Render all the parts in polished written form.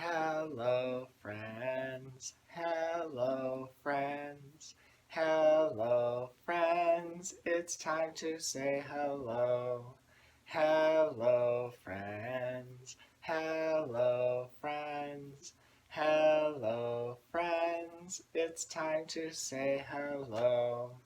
Hello, friends. Hello, friends. Hello, friends. It's time to say hello. Hello, friends. Hello, friends. Hello, friends. It's time to say hello.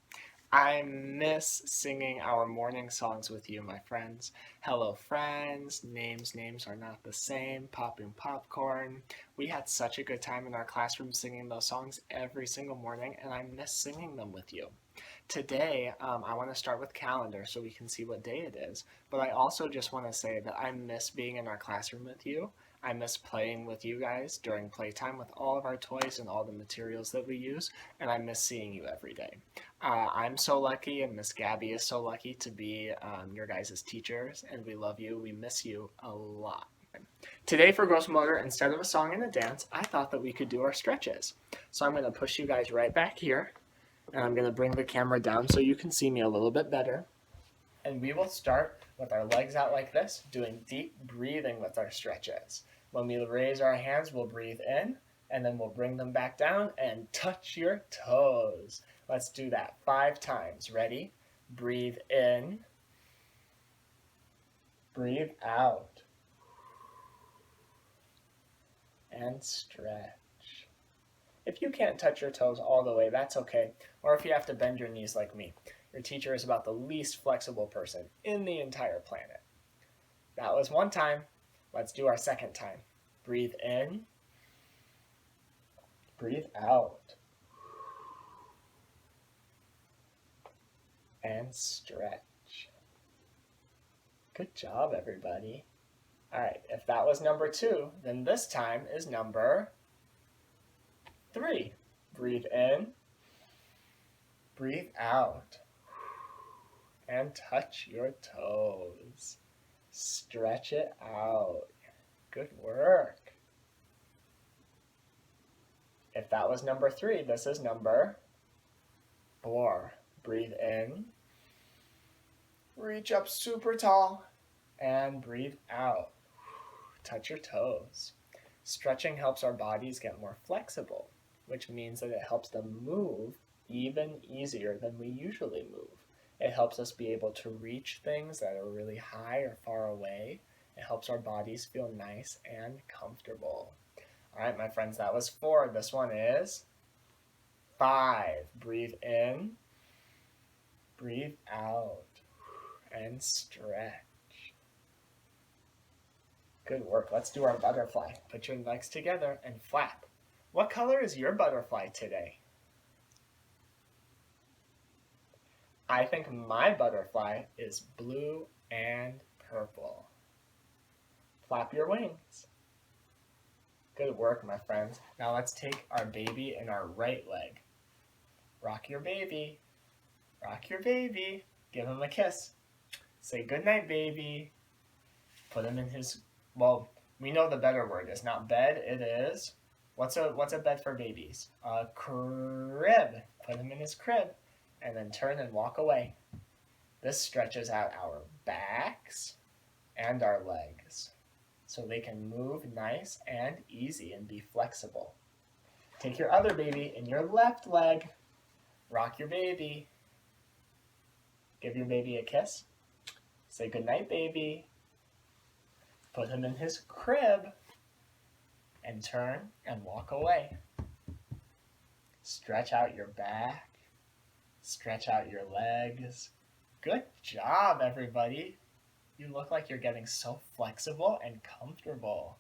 I miss singing our morning songs with you, my friends. Hello, friends. Names are not the same. Popping popcorn. We had such a good time in our classroom singing those songs every single morning, and I miss singing them with you. Today, I want to start with calendar so we can see what day it is. But I also just want to say that I miss being in our classroom with you. I miss playing with you guys during playtime with all of our toys and all the materials that we use, and I miss seeing you every day. I'm so lucky, and Miss Gabby is so lucky to be your guys' teachers, and we love you. We miss you a lot. Today for Gross Motor, instead of a song and a dance, I thought that we could do our stretches. So I'm going to push you guys right back here, and I'm going to bring the camera down so you can see me a little bit better. And we will start with our legs out like this, doing deep breathing with our stretches. When we raise our hands, we'll breathe in, and then we'll bring them back down and touch your toes. Let's do that 5 times. Ready? Breathe in. Breathe out. And stretch. If you can't touch your toes all the way, that's okay. Or if you have to bend your knees like me. Your teacher is about the least flexible person in the entire planet. That was one time. Let's do our second time. Breathe in. Breathe out. And stretch. Good job, everybody. All right, if that was number 2, then this time is number 3. Breathe in. Breathe out. And touch your toes. Stretch it out. Good work. If that was number 3, this is number 4. Breathe in. Reach up super tall. And breathe out. Touch your toes. Stretching helps our bodies get more flexible, which means that it helps them move even easier than we usually move. It helps us be able to reach things that are really high or far away. It helps our bodies feel nice and comfortable. All right, my friends, that was 4. This one is 5. Breathe in, breathe out, and stretch. Good work. Let's do our butterfly. Put your legs together and flap. What color is your butterfly today? I think my butterfly is blue and purple. Flap your wings. Good work, my friends. Now let's take our baby in our right leg. Rock your baby. Rock your baby. Give him a kiss. Say goodnight, baby. Put him in his, well, we know the better word is not bed, it is, what's a bed for babies? A crib. Put him in his crib. And then turn and walk away. This stretches out our backs and our legs so they can move nice and easy and be flexible. Take your other baby in your left leg. Rock your baby. Give your baby a kiss. Say goodnight, baby. Put him in his crib and turn and walk away. Stretch out your back. Stretch out your legs. Good job, everybody. You look like you're getting so flexible and comfortable.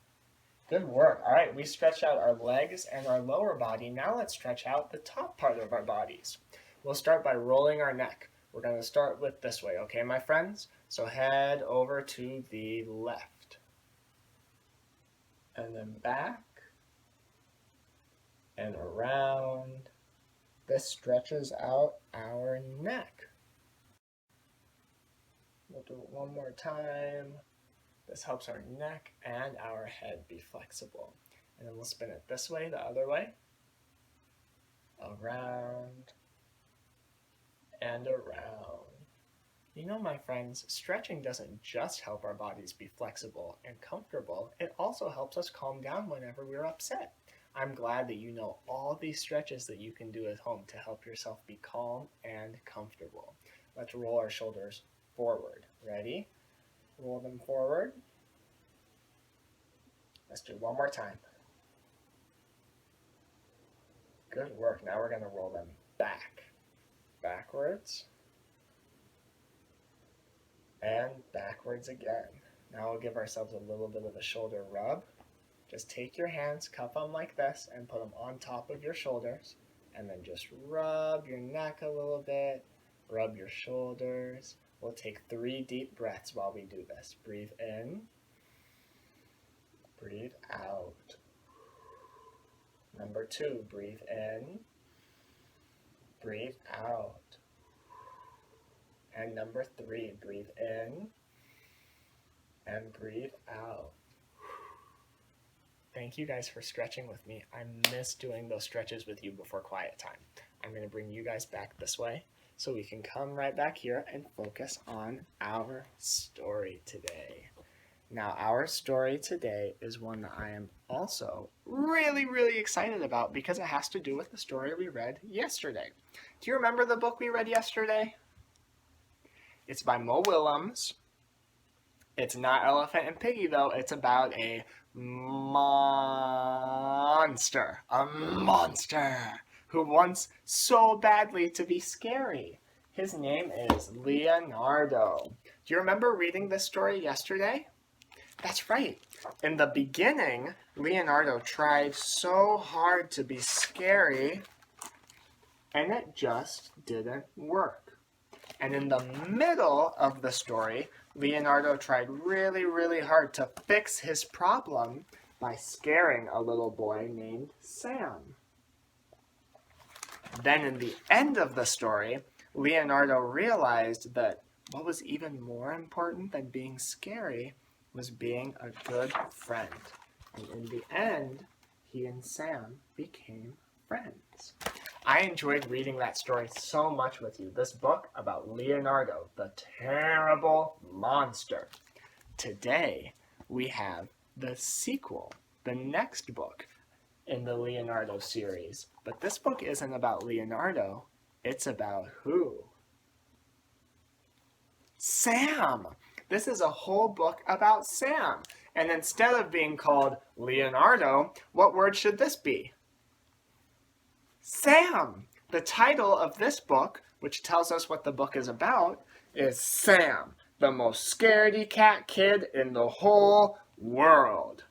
Good work. All right, we stretched out our legs and our lower body. Now let's stretch out the top part of our bodies. We'll start by rolling our neck. We're going to start with this way, okay, my friends? So head over to the left. And then back. And around. This stretches out our neck. We'll do it one more time. This helps our neck and our head be flexible. And then we'll spin it this way, the other way. Around and around. You know, my friends, stretching doesn't just help our bodies be flexible and comfortable, it also helps us calm down whenever we're upset. I'm glad that you know all these stretches that you can do at home to help yourself be calm and comfortable. Let's roll our shoulders forward. Ready? Roll them forward. Let's do one more time. Good work. Now we're going to roll them back. Backwards. And backwards again. Now we'll give ourselves a little bit of a shoulder rub. Just take your hands, cup them like this, and put them on top of your shoulders. And then just rub your neck a little bit. Rub your shoulders. We'll take 3 deep breaths while we do this. Breathe in. Breathe out. Number 2, breathe in. Breathe out. And number 3, breathe in and breathe out. Thank you guys for stretching with me. I miss doing those stretches with you before quiet time. I'm going to bring you guys back this way so we can come right back here and focus on our story today. Now, our story today is one that I am also really excited about because it has to do with the story we read yesterday. Do you remember the book we read yesterday? It's by Mo Willems. It's not Elephant and Piggy, though. It's about a monster. A monster who wants so badly to be scary. His name is Leonardo. Do you remember reading this story yesterday? That's right. In the beginning, Leonardo tried so hard to be scary, and it just didn't work. And in the middle of the story, Leonardo tried really hard to fix his problem by scaring a little boy named Sam. Then in the end of the story, Leonardo realized that what was even more important than being scary was being a good friend. And in the end, he and Sam became friends. I enjoyed reading that story so much with you. This book about Leonardo, the terrible monster. Today, we have the sequel, the next book in the Leonardo series. But this book isn't about Leonardo. It's about who? Sam! This is a whole book about Sam. And instead of being called Leonardo, what word should this be? Sam! The title of this book, which tells us what the book is about, is Sam, the most scaredy-cat kid in the whole world.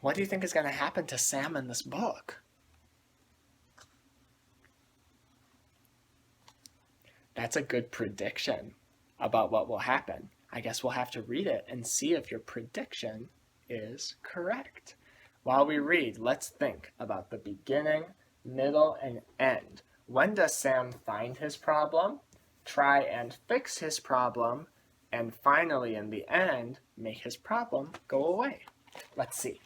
What do you think is going to happen to Sam in this book? That's a good prediction about what will happen. I guess we'll have to read it and see if your prediction is correct. While we read, let's think about the beginning, middle, and end. When does Sam find his problem, try and fix his problem, and finally, in the end, make his problem go away? Let's see.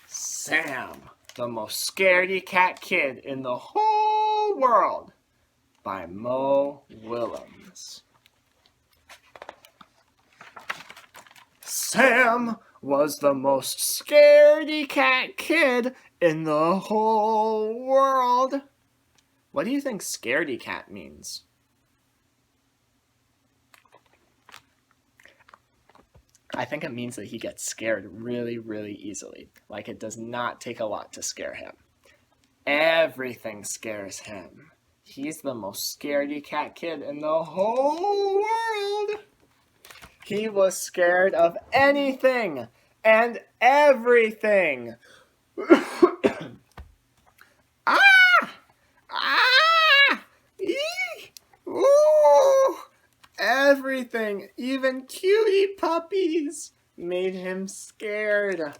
Sam, the most scaredy-cat kid in the whole world, by Mo Willems. Sam was the most scaredy-cat kid in the whole world. What do you think scaredy-cat means? I think it means that he gets scared really easily. Like it does not take a lot to scare him. Everything scares him. He's the most scaredy-cat kid in the whole world. He was scared of anything and everything. Everything, even cutie puppies, made him scared.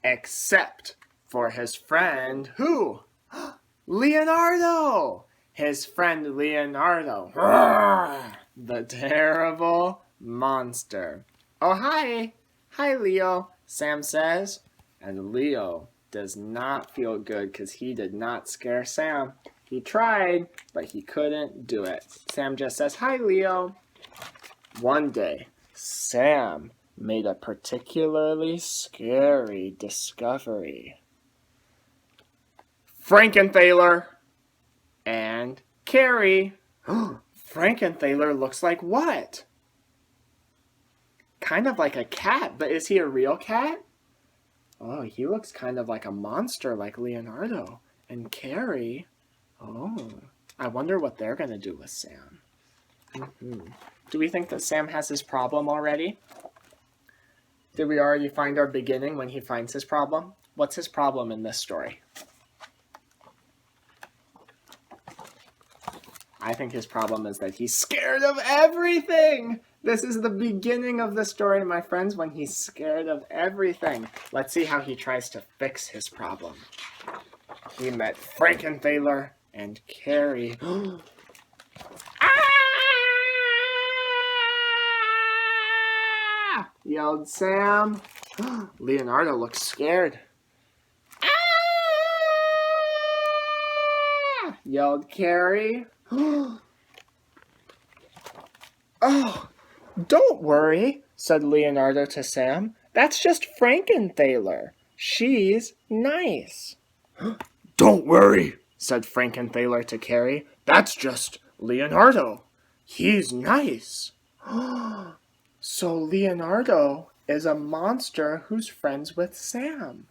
Except for his friend, who? Leonardo! His friend Leonardo. The terrible monster. Oh, hi. Hi, Leo, Sam says. And Leo does not feel good because he did not scare Sam. He tried, but he couldn't do it. Sam just says, "Hi, Leo." One day, Sam made a particularly scary discovery. Frankenthaler and Carrie. Frankenthaler looks like what? Kind of like a cat, but is he a real cat? Oh, he looks kind of like a monster like Leonardo. And Carrie, oh, I wonder what they're going to do with Sam. Do we think that Sam has his problem already? Did we already find our beginning when he finds his problem? What's his problem in this story? I think his problem is that he's scared of everything. This is the beginning of the story, my friends, when he's scared of everything. Let's see how he tries to fix his problem. He met Frankenthaler and Carrie. Ah! Yelled Sam. Leonardo looks scared. Ah! Yelled Carrie. Oh, don't worry, said Leonardo to Sam. That's just Frankenthaler. She's nice. Don't worry, said Frankenthaler to Carrie. That's just Leonardo. He's nice. So Leonardo is a monster who's friends with Sam.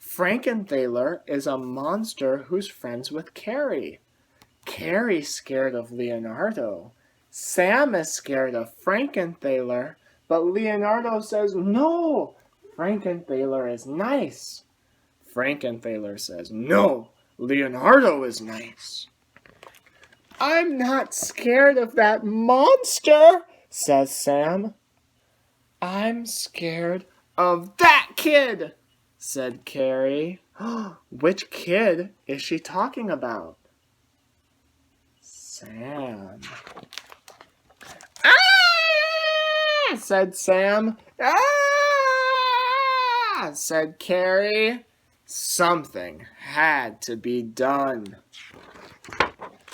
Frankenthaler is a monster who's friends with Carrie. Carrie's scared of Leonardo. Sam is scared of Frankenthaler, but Leonardo says, no, Frankenthaler is nice. Frankenthaler says, no, Leonardo is nice. I'm not scared of that monster, says Sam. I'm scared of that kid, said Carrie. Which kid is she talking about? Sam. Ah! Said Sam. Ah! Said Carrie. Something had to be done.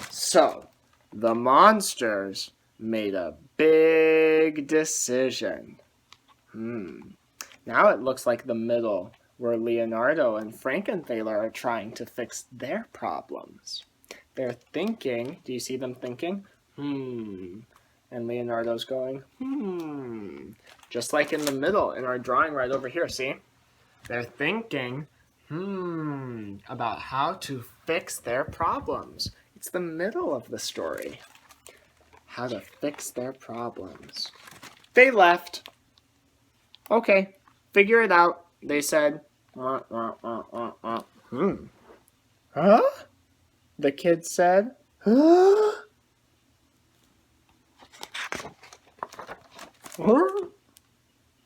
So, the monsters made a big decision. Now it looks like the middle, where Leonardo and Frankenthaler are trying to fix their problems. They're thinking, do you see them thinking? And Leonardo's going, Just like in the middle, in our drawing right over here, see? They're thinking, about how to fix their problems. It's the middle of the story. How to fix their problems. They left. Okay, figure it out, they said. Huh? The kid said.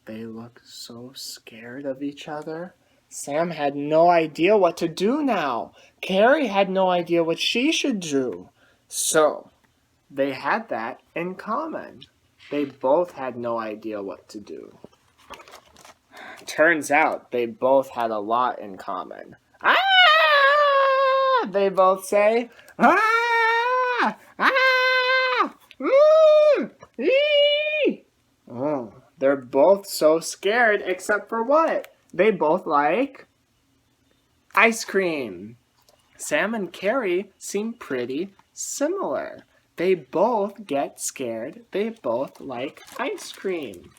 They looked so scared of each other. Sam had no idea what to do now. Carrie had no idea what she should do. So, they had that in common. They both had no idea what to do. Turns out they both had a lot in common. Ah! They both say. Ah! Ah! Oh, they're both so scared except for what? They both like ice cream. Sam and Carrie seem pretty similar. They both get scared. They both like ice cream.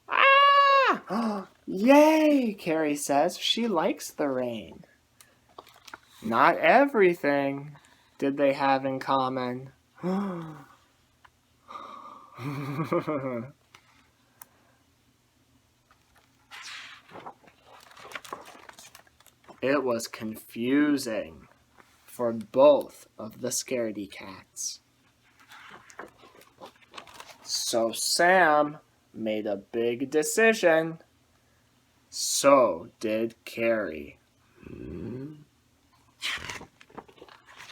Ah! Yay, Carrie says. She likes the rain. Not everything did they have in common. It was confusing for both of the scaredy cats. So Sam made a big decision. So did Carrie.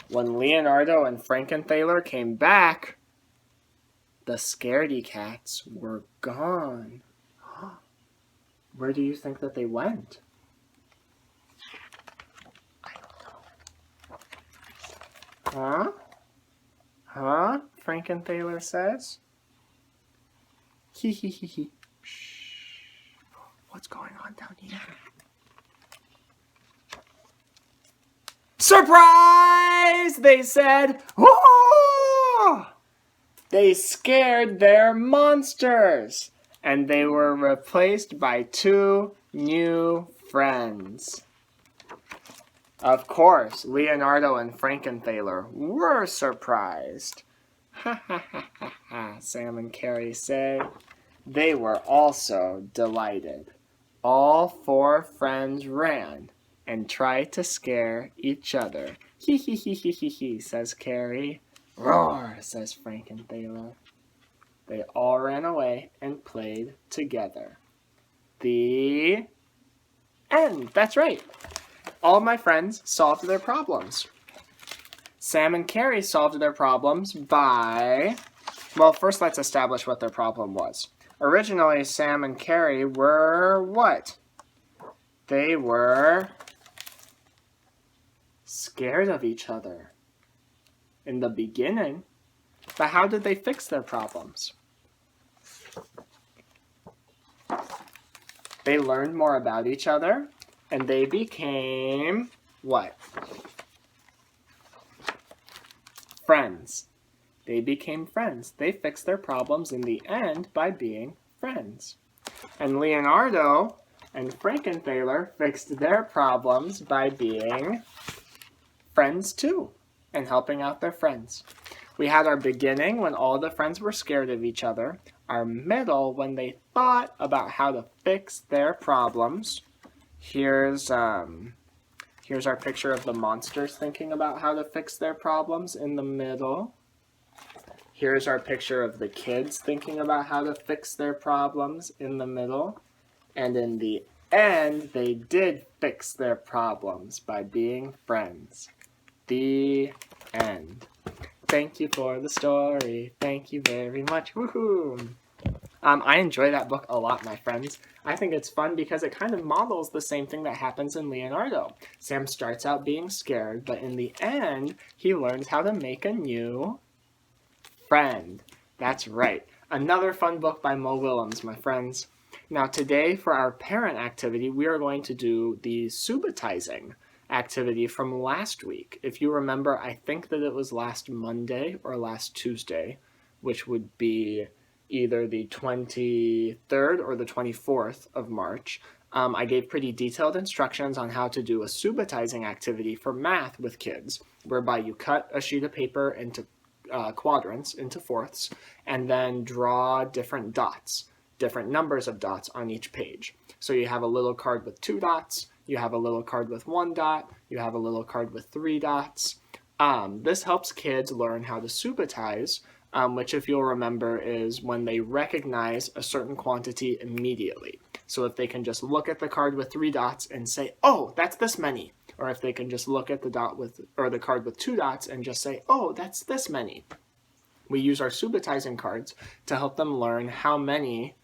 When Leonardo and Frankenthaler came back, the scaredy cats were gone. Where do you think that they went? I don't know. Huh? Huh? Frankenthaler says. Hee hee hee hee. Shh. What's going on down here? Surprise! They said. Oh! They scared their monsters. And they were replaced by 2 new friends. Of course, Leonardo and Frankenthaler were surprised. Ha ha ha ha ha, Sam and Carrie say. They were also delighted. All 4 friends ran and tried to scare each other. Hee hee hee hee hee hee, says Carrie. Roar, says Frankenthaler. They all ran away and played together. The end. That's right. All my friends solved their problems. Sam and Carrie solved their problems by... Well, first let's establish what their problem was. Originally, Sam and Carrie were what? They were scared of each other in the beginning. But how did they fix their problems? They learned more about each other, and they became what? Friends. They became friends. They fixed their problems in the end by being friends. And Leonardo and Frankenthaler fixed their problems by being friends too, and helping out their friends. We had our beginning when all the friends were scared of each other, our middle when they thought about how to fix their problems. Here's our picture of the monsters thinking about how to fix their problems in the middle. Here's our picture of the kids thinking about how to fix their problems in the middle. And in the end, they did fix their problems by being friends. The end. Thank you for the story. Thank you very much. Woohoo! I enjoy that book a lot, my friends. I think it's fun because it kind of models the same thing that happens in Leonardo. Sam starts out being scared, but in the end, he learns how to make a new friend. That's right. Another fun book by Mo Willems, my friends. Now today, for our parent activity, we are going to do the subitizing activity from last week. If you remember, I think that it was last Monday or last Tuesday, which would be either the 23rd or the 24th of March. I gave pretty detailed instructions on how to do a subitizing activity for math with kids, whereby you cut a sheet of paper into quadrants, into fourths, and then draw different dots, different numbers of dots on each page. So you have a little card with 2 dots, you have a little card with 1 dot, you have a little card with 3 dots. This helps kids learn how to subitize, which, if you'll remember, is when they recognize a certain quantity immediately. So if they can just look at the card with 3 dots and say, oh, that's this many. Or if they can just look at the card with 2 dots and just say, oh, that's this many. We use our subitizing cards to help them learn how many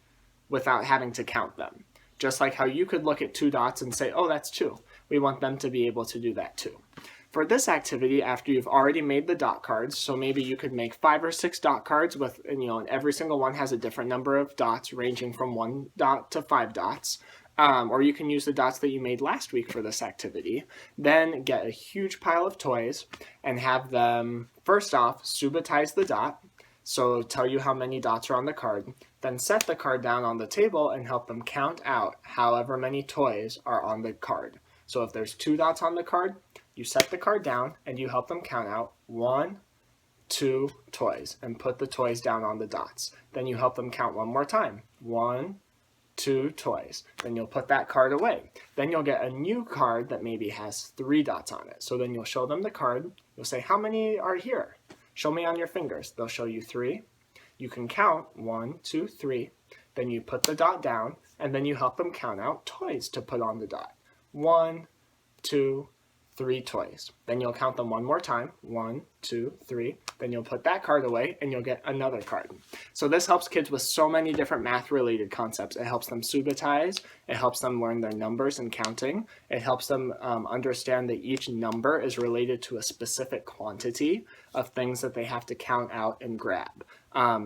without having to count them. Just like how you could look at 2 dots and say, oh, that's 2. We want them to be able to do that too. For this activity, after you've already made the dot cards, so maybe you could make 5 or 6 dot cards with, and every single one has a different number of dots ranging from 1 dot to 5 dots. Or you can use the dots that you made last week for this activity. Then get a huge pile of toys and have them, first off, subitize the dot. So tell you how many dots are on the card. Then set the card down on the table and help them count out however many toys are on the card. So if there's 2 dots on the card, you set the card down and you help them count out 1, 2 toys and put the toys down on the dots. Then you help them count one more time. 1, 2 toys. Then you'll put that card away. Then you'll get a new card that maybe has 3 dots on it. So then you'll show them the card. You'll say, how many are here? Show me on your fingers. They'll show you 3. You can count 1, 2, 3. Then you put the dot down, and then you help them count out toys to put on the dot. 1, 2, 3 toys. Then you'll count them one more time. 1, 2, 3. Then you'll put that card away and you'll get another card. So this helps kids with so many different math-related concepts. It helps them subitize. It helps them learn their numbers and counting. It helps them understand that each number is related to a specific quantity of things that they have to count out and grab.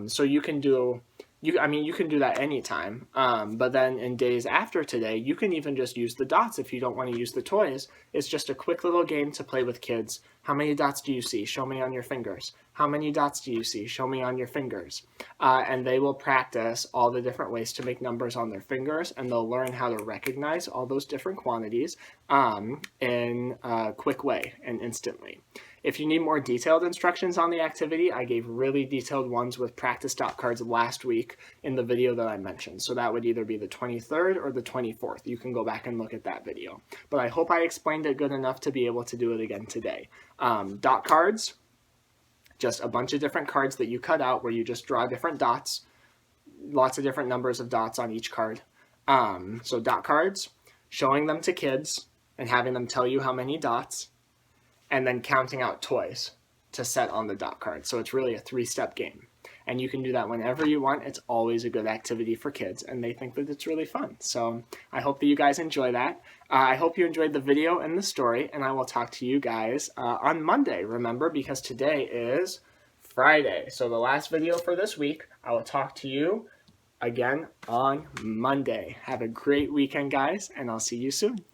So you can do you can do that anytime, but then in days after today, you can even just use the dots if you don't want to use the toys. It's just a quick little game to play with kids. How many dots do you see? Show me on your fingers. How many dots do you see? Show me on your fingers. And they will practice all the different ways to make numbers on their fingers, and they'll learn how to recognize all those different quantities in a quick way and instantly. If you need more detailed instructions on the activity, I gave really detailed ones with practice dot cards last week in the video that I mentioned. So that would either be the 23rd or the 24th. You can go back and look at that video. But I hope I explained it good enough to be able to do it again today. Dot cards, just a bunch of different cards that you cut out where you just draw different dots, lots of different numbers of dots on each card. So dot cards, showing them to kids and having them tell you how many dots, and then counting out toys to set on the dot card. So it's really a 3-step game. And you can do that whenever you want. It's always a good activity for kids, and they think that it's really fun. So I hope that you guys enjoy that. I hope you enjoyed the video and the story, and I will talk to you guys on Monday, remember, because today is Friday. So the last video for this week, I will talk to you again on Monday. Have a great weekend, guys, and I'll see you soon.